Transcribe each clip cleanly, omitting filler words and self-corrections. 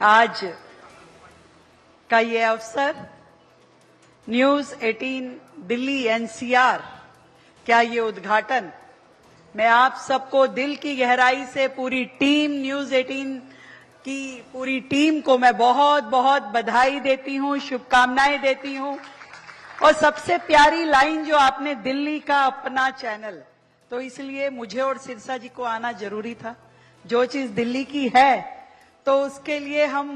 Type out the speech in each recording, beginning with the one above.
आज का ये अवसर न्यूज 18 दिल्ली एनसीआर क्या ये उद्घाटन, मैं आप सबको दिल की गहराई से पूरी टीम न्यूज 18 की पूरी टीम को मैं बहुत बहुत बधाई देती हूँ, शुभकामनाएं देती हूँ। और सबसे प्यारी लाइन जो आपने, दिल्ली का अपना चैनल, तो इसलिए मुझे और सिरसा जी को आना जरूरी था। जो चीज दिल्ली की है तो उसके लिए हम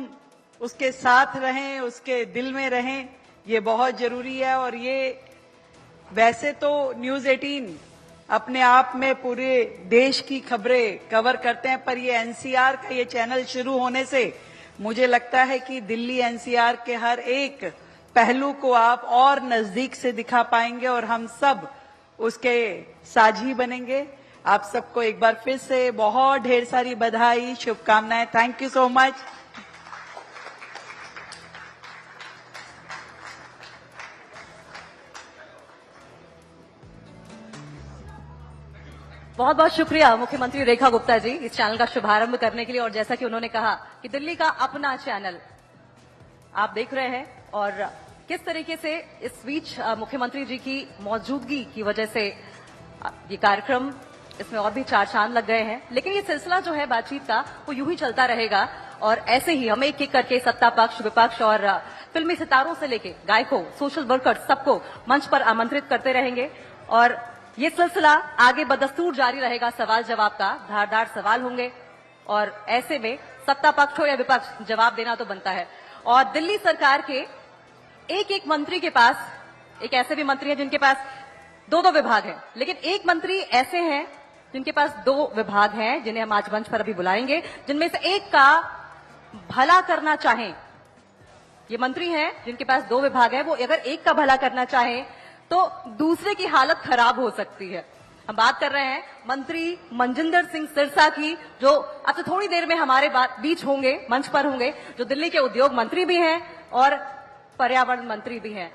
उसके साथ रहें, उसके दिल में रहें, ये बहुत जरूरी है। और ये वैसे तो न्यूज 18 अपने आप में पूरे देश की खबरें कवर करते हैं, पर ये एनसीआर का ये चैनल शुरू होने से मुझे लगता है कि दिल्ली एनसीआर के हर एक पहलू को आप और नजदीक से दिखा पाएंगे और हम सब उसके साझी बनेंगे। आप सबको एक बार फिर से बहुत ढेर सारी बधाई, शुभकामनाएं। Thank you so much. बहुत बहुत शुक्रिया मुख्यमंत्री रेखा गुप्ता जी इस चैनल का शुभारंभ करने के लिए। और जैसा कि उन्होंने कहा कि दिल्ली का अपना चैनल आप देख रहे हैं और किस तरीके से इस बीच मुख्यमंत्री जी की मौजूदगी की वजह से ये कार्यक्रम, इसमें और भी चार चांद लग गए हैं। लेकिन ये सिलसिला जो है बातचीत का, वो यूं ही चलता रहेगा और ऐसे ही हम एक एक करके सत्ता पक्ष, विपक्ष और फिल्मी सितारों से लेके गायकों, सोशल वर्कर्स, सबको मंच पर आमंत्रित करते रहेंगे। और ये सिलसिला आगे बदस्तूर जारी रहेगा। सवाल जवाब का धारदार सवाल होंगे और ऐसे में सत्ता पक्ष हो या विपक्ष, जवाब देना तो बनता है। और दिल्ली सरकार के एक एक मंत्री के पास, एक ऐसे भी मंत्री हैं जिनके पास दो विभाग हैं, लेकिन एक मंत्री ऐसे हैं जिनके पास 2 विभाग हैं, जिन्हें हम आज मंच पर अभी बुलाएंगे, जिनमें से एक का भला करना चाहें। ये मंत्री हैं जिनके पास 2 विभाग है, वो अगर एक का भला करना चाहें तो दूसरे की हालत खराब हो सकती है। हम बात कर रहे हैं मंत्री मनजिंदर सिंह सिरसा की, जो अब तो थोड़ी देर में हमारे बीच होंगे, मंच पर होंगे, जो दिल्ली के उद्योग मंत्री भी हैं और पर्यावरण मंत्री भी हैं।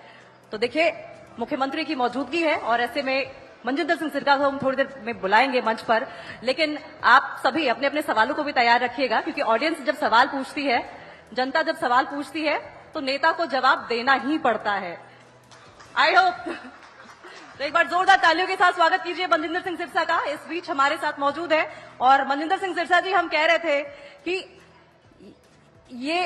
तो देखिए, मुख्यमंत्री की मौजूदगी है और ऐसे में मनजिंदर सिंह सिरसा को हम थोड़ी देर में बुलाएंगे मंच पर। लेकिन आप सभी अपने अपने सवालों को भी तैयार रखिएगा, क्योंकि ऑडियंस जब सवाल पूछती है, जनता जब सवाल पूछती है, तो नेता को जवाब देना ही पड़ता है। आई होप तो एक बार जोरदार तालियों के साथ स्वागत कीजिए मनजिंदर सिंह सिरसा का। इस बीच हमारे साथ मौजूद है। और मनजिंदर सिंह सिरसा जी, हम कह रहे थे कि ये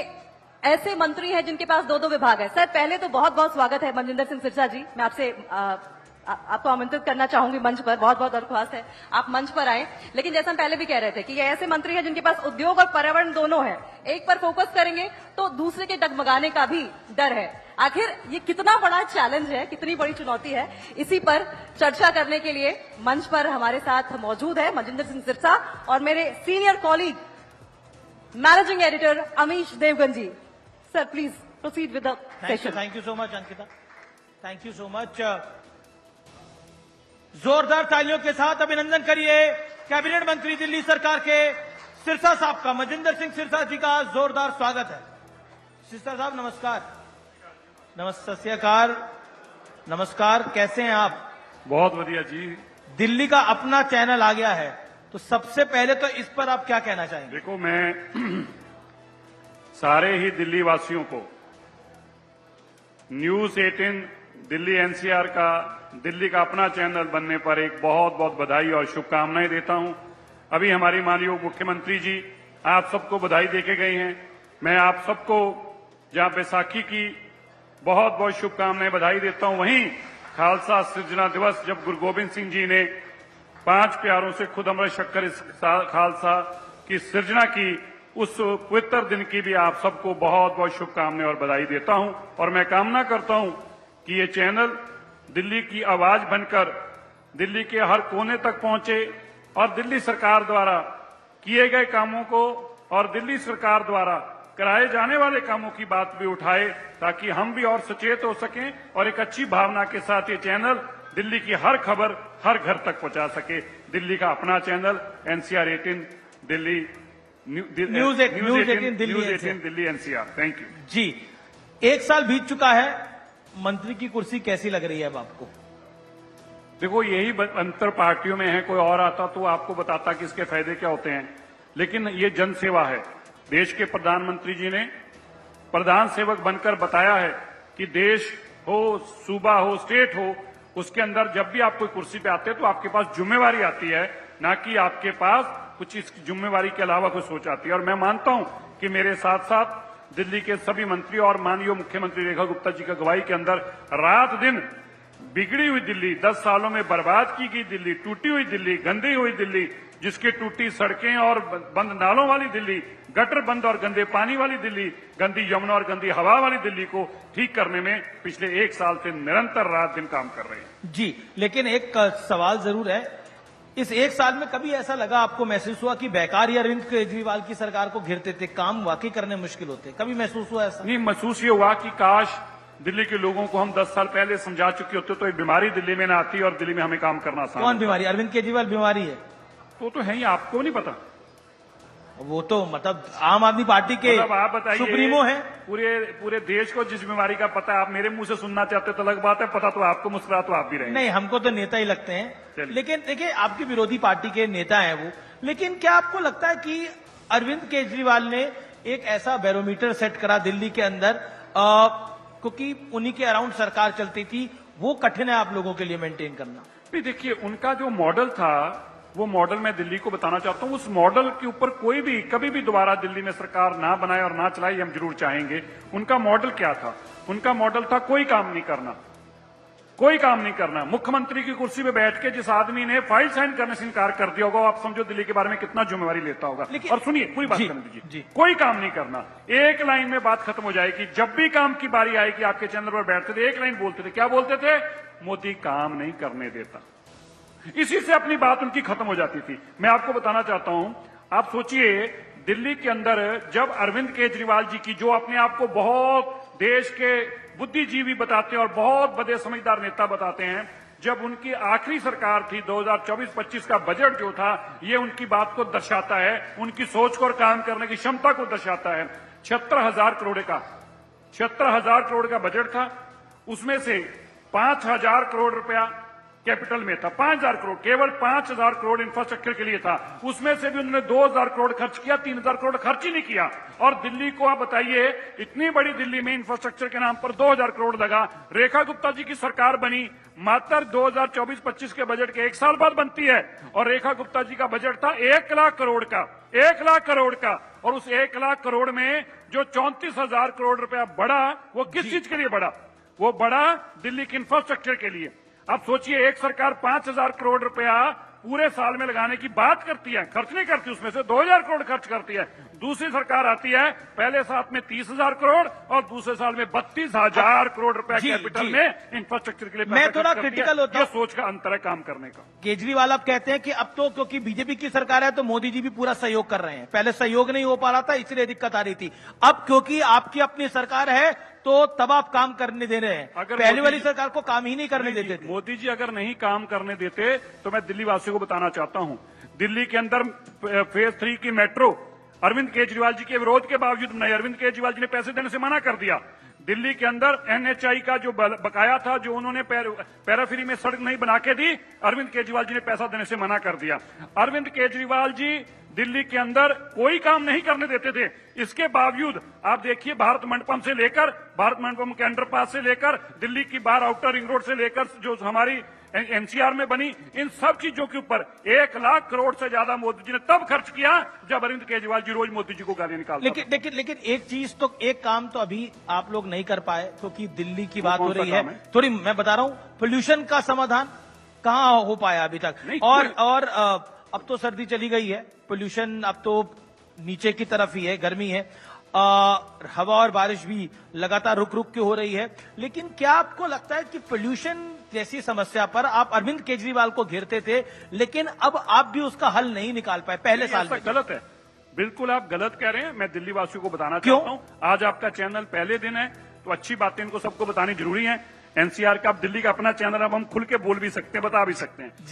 ऐसे मंत्री हैं जिनके पास 2 विभाग है। सर, पहले तो बहुत बहुत स्वागत है मनजिंदर सिंह सिरसा जी। मैं आपसे आपको आमंत्रित करना चाहूंगी मंच पर, बहुत बहुत दरख्वास्त है आप मंच पर आए। लेकिन जैसा हम पहले भी कह रहे थे कि ये ऐसे मंत्री हैं जिनके पास उद्योग और पर्यावरण दोनों है। एक पर फोकस करेंगे तो दूसरे के डगमगाने का भी डर है। आखिर ये कितना बड़ा चैलेंज है, कितनी बड़ी चुनौती है, इसी पर चर्चा करने के लिए मंच पर हमारे साथ मौजूद है मनजिंदर सिंह सिरसा और मेरे senior colleague managing editor Amish Devgan ji. Sir, please proceed with the session. Thank you so much Ankita, thank you so much. जोरदार तालियों के साथ अभिनंदन करिए कैबिनेट मंत्री दिल्ली सरकार के सिरसा साहब का। मनजिंदर सिंह सिरसा जी का जोरदार स्वागत है। सिरसा साहब नमस्कार। नमस्कार, नमस्कार, कैसे हैं आप? बहुत बढ़िया जी। दिल्ली का अपना चैनल आ गया है, तो सबसे पहले तो इस पर आप क्या कहना चाहेंगे? देखो, मैं सारे ही दिल्ली वासियों को न्यूज 18 दिल्ली एनसीआर का, दिल्ली का अपना चैनल बनने पर एक बहुत बहुत बधाई और शुभकामनाएं देता हूं। अभी हमारी माननीय मुख्यमंत्री जी आप सबको बधाई देके गए हैं। मैं आप सबको जहां बैसाखी की बहुत बहुत शुभकामनाएं, बधाई देता हूं। वहीं खालसा सृजना दिवस, जब गुरु गोविंद सिंह जी ने 5 प्यारों से खुद अमृत शक्कर इस खालसा की सृजना की, उस पवित्र दिन की भी आप सबको बहुत बहुत शुभकामनाएं और बधाई देता हूं। और मैं कामना करता हूं कि ये चैनल दिल्ली की आवाज बनकर दिल्ली के हर कोने तक पहुंचे और दिल्ली सरकार द्वारा किए गए कामों को और दिल्ली सरकार द्वारा कराए जाने वाले कामों की बात भी उठाए, ताकि हम भी और सचेत हो सकें और एक अच्छी भावना के साथ ये चैनल दिल्ली की हर खबर हर घर तक पहुंचा सके। दिल्ली का अपना channel NCR 18 Delhi, news 18 Delhi NCR. Thank you जी। 1 साल बीत चुका है, मंत्री की कुर्सी कैसी लग रही है अब आपको? देखो, यही अंतर पार्टियों में है। कोई और आता तो आपको बताता कि इसके फायदे क्या होते हैं, लेकिन ये जन सेवा है। देश के प्रधानमंत्री जी ने प्रधान सेवक बनकर बताया है कि देश हो, सूबा हो, स्टेट हो, उसके अंदर जब भी आप कोई कुर्सी पे आते हैं तो आपके पास जिम्मेवारी आती है, ना कि आपके पास कुछ इस जिम्मेवारी के अलावा कोई सोच आती है। और मैं मानता हूं कि मेरे साथ साथ दिल्ली के सभी मंत्री और माननीय मुख्यमंत्री रेखा गुप्ता जी की अगुवाई के अंदर रात दिन बिगड़ी हुई दिल्ली, 10 सालों में बर्बाद की गई दिल्ली, टूटी हुई दिल्ली, गंदी हुई दिल्ली, जिसकी टूटी सड़कें और बंद नालों वाली दिल्ली, गटर बंद और गंदे पानी वाली दिल्ली, गंदी यमुना और गंदी हवा वाली दिल्ली को ठीक करने में पिछले 1 साल से निरंतर रात दिन काम कर रहे हैं। जी, लेकिन एक सवाल जरूर है, इस 1 साल में कभी ऐसा लगा, आपको महसूस हुआ कि बेकार ही अरविंद केजरीवाल की सरकार को घेरते थे, काम वाकई करने मुश्किल होते, कभी महसूस हुआ ऐसा? नहीं, महसूस ये हुआ कि काश दिल्ली के लोगों को हम 10 साल पहले समझा चुके होते तो ये बीमारी दिल्ली में ना आती और दिल्ली में हमें काम करना आसान। कौन बीमारी? अरविंद केजरीवाल बीमारी है? तो है ही, आपको नहीं पता? वो तो मतलब आम आदमी पार्टी के आप बताइए, सुप्रीमो है। पूरे देश को जिस बीमारी का पता है, आप मेरे मुंह से सुनना चाहते तो अलग बात है, पता तो आपको, मुस्कुरा तो आप भी रहेंगे। नहीं, हमको तो नेता ही लगते हैं, लेकिन देखिए आपकी विरोधी पार्टी के नेता हैं वो, लेकिन क्या आपको लगता है कि अरविंद केजरीवाल ने एक ऐसा बैरोमीटर सेट करा दिल्ली के अंदर, क्योंकि उन्हीं के अराउंड सरकार चलती थी, वो कठिन है आप लोगों के लिए मेंटेन करना? नहीं, देखिए उनका जो मॉडल था, वो मॉडल मैं दिल्ली को बताना चाहता हूं। उस मॉडल के ऊपर कोई भी कभी भी दोबारा दिल्ली में सरकार ना बनाए और ना चलाए, हम जरूर चाहेंगे। उनका मॉडल क्या था? उनका मॉडल था कोई काम नहीं करना, कोई काम नहीं करना। मुख्यमंत्री की कुर्सी पे बैठ के जिस आदमी ने फाइल साइन करने से इनकार कर दिया होगा, आप समझो दिल्ली के बारे में कितना जिम्मेवारी लेता होगा। और सुनिए, पूरी बात करने दीजिए। कोई काम नहीं करना, एक लाइन में बात खत्म हो जाएगी। जब भी काम की बारी आएगी, आपके चैनल पर बैठते थे, एक लाइन बोलते थे, क्या बोलते थे? मोदी काम नहीं करने देता। इसी से अपनी बात उनकी खत्म हो जाती थी। मैं आपको बताना चाहता हूं, आप सोचिए दिल्ली के अंदर जब अरविंद केजरीवाल जी की, जो अपने आप को बहुत देश के बुद्धिजीवी बताते हैं और बहुत बड़े समझदार नेता बताते हैं, जब उनकी आखिरी सरकार थी 2024-25 का बजट जो था, ये उनकी बात को दर्शाता है, उनकी सोच को और काम करने की क्षमता को दर्शाता है। 76,000 करोड़ का बजट था, उसमें से 5,000 करोड़ रुपया कैपिटल में था। 5,000 करोड़, केवल 5,000 करोड़ इंफ्रास्ट्रक्चर के लिए था। उसमें से भी उन्होंने 2,000 करोड़ खर्च किया, 3,000 करोड़ खर्च ही नहीं किया। और दिल्ली को आप बताइए, इतनी बड़ी दिल्ली में इंफ्रास्ट्रक्चर के नाम पर 2,000 करोड़ लगा। रेखा गुप्ता जी की सरकार बनी, मात्र 2024-25 के बजट के 1 साल बाद बनती है, और रेखा गुप्ता जी का बजट था 1 लाख करोड़ का, 1 लाख करोड़ का। और उस 1 लाख करोड़ में जो 34,000 करोड़ रुपया बढ़ा, वो किस चीज के लिए बढ़ा? वो बढ़ा दिल्ली के इंफ्रास्ट्रक्चर के लिए। अब सोचिए, एक सरकार 5,000 करोड़ रुपया पूरे साल में लगाने की बात करती है, खर्च नहीं करती, उसमें से 2,000 करोड़ खर्च करती है। दूसरी सरकार आती है, पहले साल में 30,000 करोड़ और दूसरे साल में 32,000 करोड़ रुपया कैपिटल में इंफ्रास्ट्रक्चर के लिए। मैं थोड़ा क्रिटिकल होता हूं, सोच का अंतर है काम करने का। केजरीवाल आप कहते हैं कि अब तो क्योंकि बीजेपी की सरकार है तो मोदी जी भी पूरा सहयोग कर रहे हैं, पहले सहयोग नहीं हो पा रहा था इसलिए दिक्कत आ रही थी, अब क्योंकि आपकी अपनी सरकार है तो तब आप काम करने दे रहे हैं। अगर पहले वाली सरकार को काम ही नहीं करने देते थे। मोदी जी अगर नहीं काम करने देते तो मैं दिल्ली वासियों को बताना चाहता हूं, दिल्ली के अंदर फेज 3 की मेट्रो अरविंद केजरीवाल जी के विरोध के बावजूद नहीं, अरविंद केजरीवाल जी ने पैसे देने से मना कर दिया। दिल्ली के अंदर NHI का जो बकाया था, जो उन्होंने पैराफेरी में सड़क नहीं बना के दी, अरविंद केजरीवाल जी ने पैसा देने से मना कर दिया। अरविंद केजरीवाल जी दिल्ली के अंदर कोई काम नहीं करने देते थे। इसके बावजूद आप देखिए, भारत मंडपम से लेकर, भारत मंडपम के अंडरपास से लेकर, दिल्ली की बाहर आउटर रिंग रोड से लेकर जो हमारी NCR में बनी, इन सब चीजों के ऊपर 1 लाख करोड़ से ज्यादा मोदी जी ने तब खर्च किया जब अरविंद केजरीवाल जी रोज मोदी जी को गालियां निकालते। लेकिन एक चीज तो, एक काम तो अभी आप लोग नहीं कर पाए, क्योंकि दिल्ली की बात हो रही है थोड़ी, मैं बता रहा हूं, पोल्यूशन का समाधान कहां हो पाया अभी तक? और अब तो सर्दी चली गई है, पोल्यूशन अब तो नीचे की तरफ ही है, गर्मी है, हवा और बारिश भी लगातार रुक रुक के हो रही है। लेकिन क्या आपको लगता है कि पोल्यूशन जैसी समस्या पर आप अरविंद केजरीवाल को घेरते थे, लेकिन अब आप भी उसका हल नहीं निकाल पाए पहले साल में? गलत है, बिल्कुल आप गलत कह रहे हैं। मैं दिल्ली वासियों को बताना चाहता हूं, आज आपका चैनल पहले दिन है तो अच्छी बातें इनको सबको बतानी जरूरी है। NCR का, अब दिल्ली का अपना चैनल, अब हम खुल के बोल भी सकते हैं, बता भी सकते हैं।